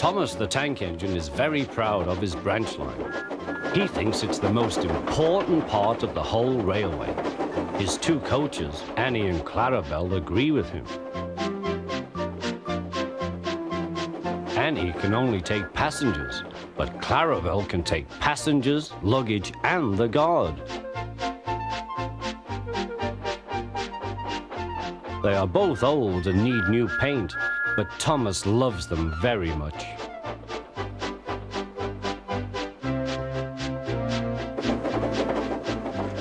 Thomas the tank engine is very proud of his branch line. He thinks it's the most important part of the whole railway. His two coaches, Annie and Clarabelle, agree with him. Annie can only take passengers, but Clarabelle can take passengers, luggage, and the guard. They are both old and need new paint, but Thomas loves them very much.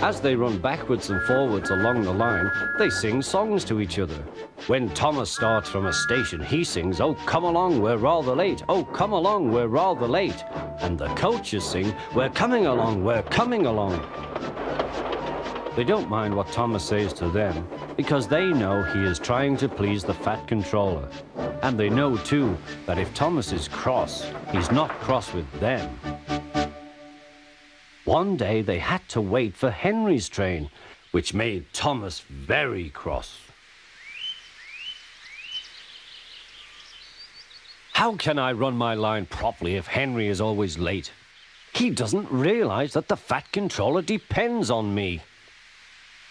As they run backwards and forwards along the line, they sing songs to each other. When Thomas starts from a station, he sings, "Oh, come along, we're rather late. Oh, come along, we're rather late." And the coaches sing, "We're coming along, we're coming along." They don't mind what Thomas says to them, because they know he is trying to please the fat controller. And they know, too, that if Thomas is cross, he's not cross with them. One day they had to wait for Henry's train, which made Thomas very cross. How can I run my line properly if Henry is always late? He doesn't realize that the fat controller depends on me.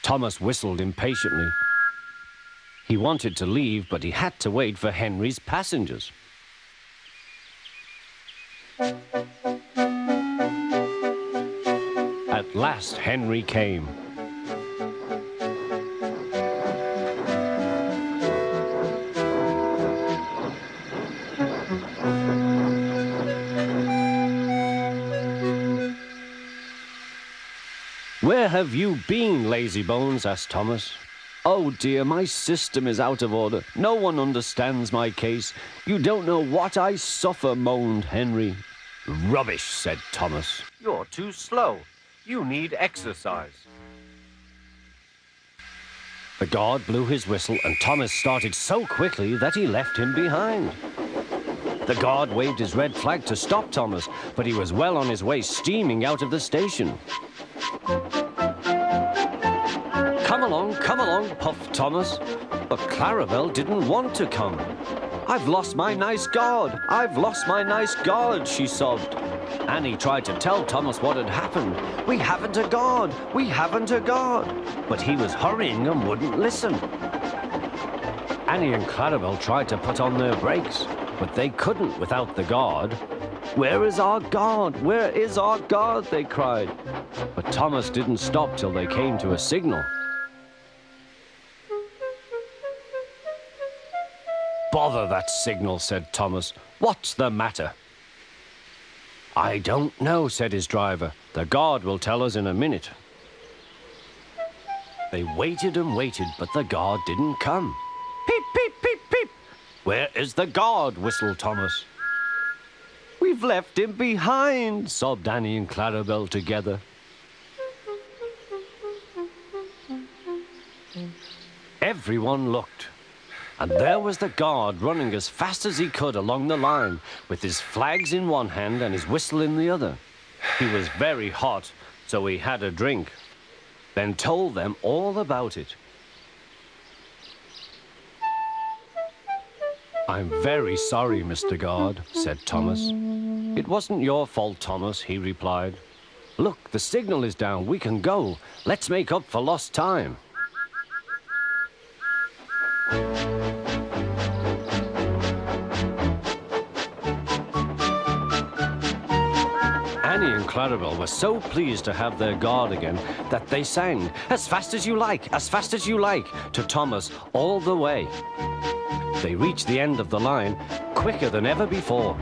Thomas whistled impatiently. He wanted to leave, but he had to wait for Henry's passengers. At last, Henry came. "Where have you been, lazybones?" asked Thomas. "Oh dear, my system is out of order. No one understands my case. You don't know what I suffer," moaned Henry. "Rubbish," said Thomas. "You're too slow. You need exercise." The guard blew his whistle, and Thomas started so quickly that he left him behind. The guard waved his red flag to stop Thomas, but he was well on his way, steaming out of the station. Come along, puffed Thomas. But Clarabelle didn't want to come. "I've lost my nice guard. I've lost my nice guard," she sobbed. Annie tried to tell Thomas what had happened. "We haven't a guard. We haven't a guard." But he was hurrying and wouldn't listen. Annie and Clarabelle tried to put on their brakes, but they couldn't without the guard. "Where is our guard? Where is our guard?" they cried. But Thomas didn't stop till they came to a signal. "Bother that signal," said Thomas. "What's the matter?" "I don't know," said his driver. "The guard will tell us in a minute." They waited and waited, but the guard didn't come. "Peep, peep, peep, peep." "Where is the guard?" whistled Thomas. "We've left him behind," sobbed Annie and Clarabelle together. Everyone looked. And there was the guard running as fast as he could along the line, with his flags in one hand and his whistle in the other. He was very hot, so he had a drink, then told them all about it. "I'm very sorry, Mr. Guard," said Thomas. "It wasn't your fault, Thomas," he replied. "Look, the signal is down. We can go. Let's make up for lost time." Annie and Clarabelle were so pleased to have their guard again that they sang, "As fast as you like, as fast as you like," to Thomas all the way. They reached the end of the line quicker than ever before.